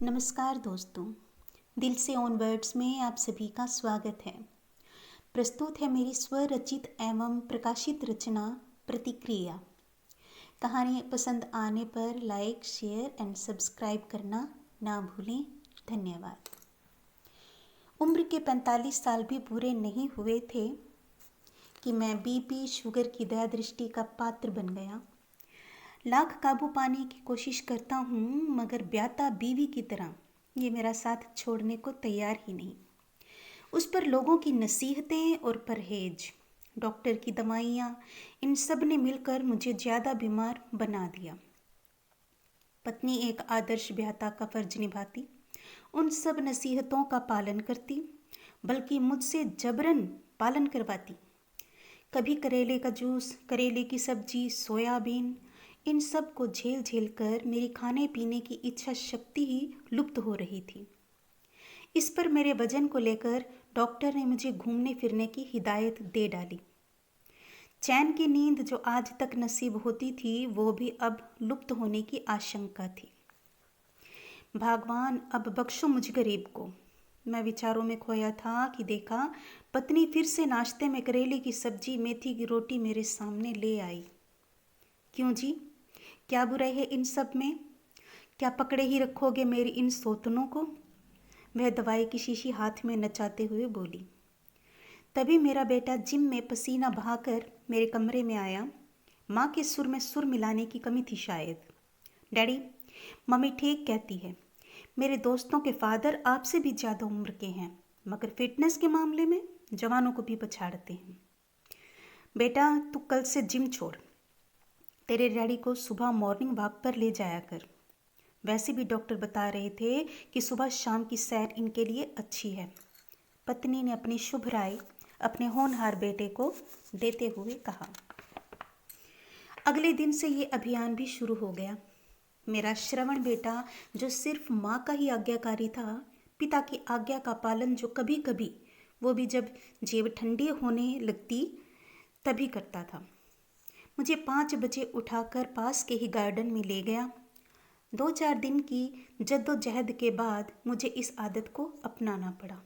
नमस्कार दोस्तों, दिल से ऑन वर्ड्स में आप सभी का स्वागत है। प्रस्तुत है मेरी स्वरचित एवं प्रकाशित रचना प्रतिक्रिया। कहानी पसंद आने पर लाइक, शेयर एंड सब्सक्राइब करना ना भूलें। धन्यवाद। उम्र के 45 साल भी पूरे नहीं हुए थे कि मैं बीपी शुगर की दया दृष्टि का पात्र बन गया। लाख काबू पाने की कोशिश करता हूँ, मगर ब्याता बीवी की तरह ये मेरा साथ छोड़ने को तैयार ही नहीं। उस पर लोगों की नसीहतें और परहेज, डॉक्टर की दवाइयाँ, इन सब ने मिलकर मुझे ज़्यादा बीमार बना दिया। पत्नी एक आदर्श ब्याता का फर्ज निभाती, उन सब नसीहतों का पालन करती, बल्कि मुझसे जबरन पालन करवाती। कभी करेले का जूस, करेले की सब्जी, सोयाबीन, इन सब को झेल झेल कर मेरी खाने पीने की इच्छा शक्ति ही लुप्त हो रही थी। इस पर मेरे वजन को लेकर डॉक्टर ने मुझे घूमने फिरने की हिदायत दे डाली। चैन की नींद जो आज तक नसीब होती थी, वो भी अब लुप्त होने की आशंका थी। भगवान अब बख्शो मुझ गरीब को। मैं विचारों में खोया था कि देखा, पत्नी फिर से नाश्ते में करेले की सब्जी, मेथी की रोटी मेरे सामने ले आई। क्यों जी, क्या बुराई है इन सब में? क्या पकड़े ही रखोगे मेरी इन सौतनों को? वह दवाई की शीशी हाथ में नचाते हुए बोली। तभी मेरा बेटा जिम में पसीना बहाकर मेरे कमरे में आया। माँ के सुर में सुर मिलाने की कमी थी शायद। डैडी, मम्मी ठीक कहती है, मेरे दोस्तों के फादर आपसे भी ज़्यादा उम्र के हैं, मगर फिटनेस के मामले में जवानों को भी पछाड़ते हैं। बेटा, तू कल से जिम छोड़। तेरे डैडी को सुबह मॉर्निंग वॉक पर ले जाया कर। वैसे भी डॉक्टर बता रहे थे कि सुबह शाम की सैर इनके लिए अच्छी है। पत्नी ने अपनी शुभ राय अपने होनहार बेटे को देते हुए कहा। अगले दिन से ये अभियान भी शुरू हो गया। मेरा श्रवण बेटा, जो सिर्फ माँ का ही आज्ञाकारी था, पिता की आज्ञा का पालन जो कभी कभी, वो भी जब जेब ठंडी होने लगती, तभी करता था। मुझे 5 बजे उठाकर पास के ही गार्डन में ले गया। 2-4 दिन की जद्दोजहद के बाद मुझे इस आदत को अपनाना पड़ा।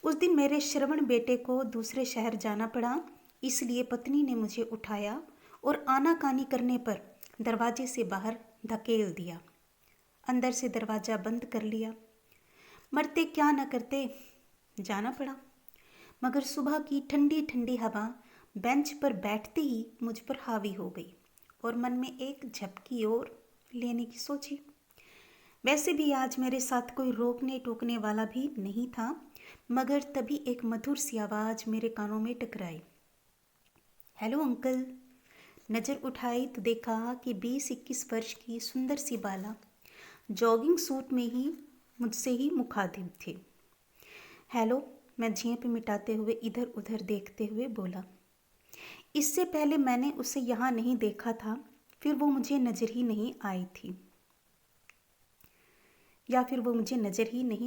उस दिन मेरे श्रवण बेटे को दूसरे शहर जाना पड़ा, इसलिए पत्नी ने मुझे उठाया और आनाकानी करने पर दरवाजे से बाहर धकेल दिया। अंदर से दरवाज़ा बंद कर लिया। मरते क्या न करते, जाना पड़ा। मगर सुबह की ठंडी ठंडी हवा बेंच पर बैठते ही मुझ पर हावी हो गई और मन में एक झपकी और लेने की सोची। वैसे भी आज मेरे साथ कोई रोकने टोकने वाला भी नहीं था, मगर तभी एक मधुर सी आवाज़ मेरे कानों में टकराई। Hello uncle. नज़र उठाई तो देखा कि 20-21 वर्ष की सुंदर सी बाला जॉगिंग सूट में ही मुझसे ही मुखातिब थे। हेलो, मैं झेंप मिटाते हुए इधर उधर देखते हुए बोला। इससे पहले मैंने उसे यहाँ नहीं देखा था, फिर वो मुझे नज़र ही नहीं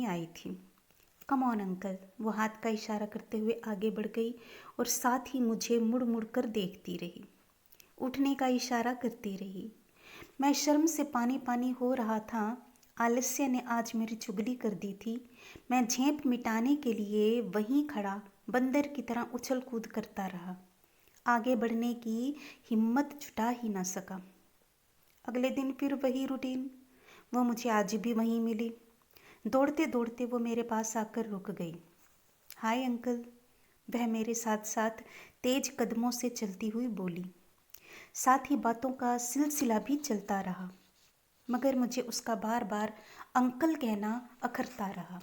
आई थी, कम ऑन अंकल। वो हाथ का इशारा करते हुए आगे बढ़ गई और साथ ही मुझे मुड़ मुड़ कर देखती रही, उठने का इशारा करती रही। मैं शर्म से पानी पानी हो रहा था। आलस्य ने आज मेरी चुगली कर दी थी। मैं झेंप मिटाने के लिए वहीं खड़ा बंदर की तरह उछल कूद करता रहा। आगे बढ़ने की हिम्मत जुटा ही ना सका। अगले दिन फिर वही रूटीन। वो मुझे आज भी वहीं मिली। दौड़ते दौड़ते वो मेरे पास आकर रुक गई। हाय अंकल, वह मेरे साथ साथ तेज कदमों से चलती हुई बोली। साथ ही बातों का सिलसिला भी चलता रहा, मगर मुझे उसका बार बार अंकल कहना अखरता रहा।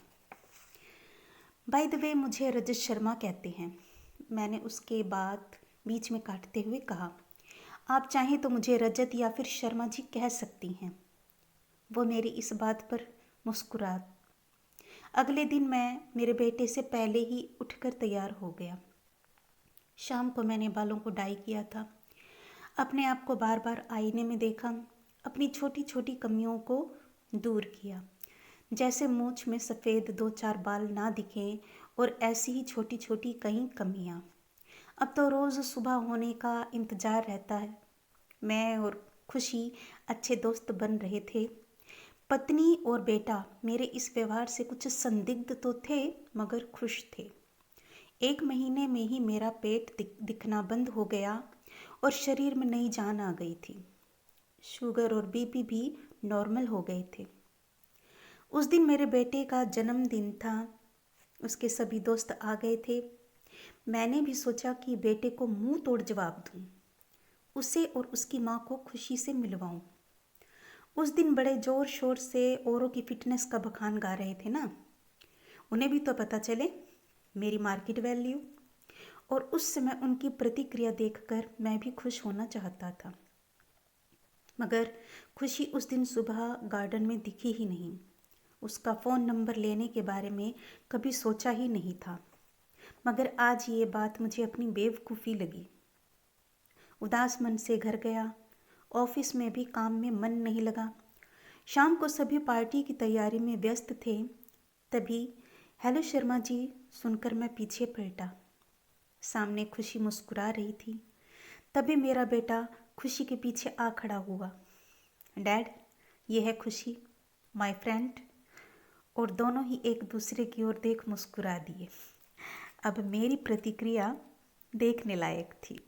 बाय द वे, मुझे रजत शर्मा कहते हैं, मैंने उसके बाद बीच में काटते हुए कहा। आप चाहें तो मुझे रजत या फिर शर्मा जी कह सकती हैं। वो मेरी इस बात पर मुस्कुरा। अगले दिन मैं मेरे बेटे से पहले ही उठकर तैयार हो गया। शाम को मैंने बालों को डाई किया था। अपने आप को बार बार आईने में देखा, अपनी छोटी छोटी कमियों को दूर किया। जैसे मूंछ में सफ़ेद 2-4 बाल ना दिखें, और ऐसी ही छोटी छोटी कई कमियां। अब तो रोज़ सुबह होने का इंतज़ार रहता है। मैं और खुशी अच्छे दोस्त बन रहे थे। पत्नी और बेटा मेरे इस व्यवहार से कुछ संदिग्ध तो थे, मगर खुश थे। 1 महीने में ही मेरा पेट दिखना बंद हो गया और शरीर में नई जान आ गई थी। शुगर और बीपी भी नॉर्मल हो गए थे। उस दिन मेरे बेटे का जन्मदिन था। उसके सभी दोस्त आ गए थे। मैंने भी सोचा कि बेटे को मुंह तोड़ जवाब दूं, उसे और उसकी माँ को खुशी से मिलवाऊं। उस दिन बड़े जोर शोर से औरों की फिटनेस का बखान गा रहे थे ना, उन्हें भी तो पता चले मेरी मार्केट वैल्यू। और उस समय उनकी प्रतिक्रिया देखकर मैं भी खुश होना चाहता था, मगर खुशी उस दिन सुबह गार्डन में दिखी ही नहीं। उसका फ़ोन नंबर लेने के बारे में कभी सोचा ही नहीं था, मगर आज ये बात मुझे अपनी बेवकूफ़ी लगी। उदास मन से घर गया। ऑफिस में भी काम में मन नहीं लगा। शाम को सभी पार्टी की तैयारी में व्यस्त थे। तभी हेलो शर्मा जी सुनकर मैं पीछे पलटा। सामने खुशी मुस्कुरा रही थी। तभी मेरा बेटा खुशी के पीछे आ खड़ा हुआ। डैड, ये है खुशी, माय फ्रेंड। और दोनों ही एक दूसरे की ओर देख मुस्कुरा दिए। अब मेरी प्रतिक्रिया देखने लायक थी।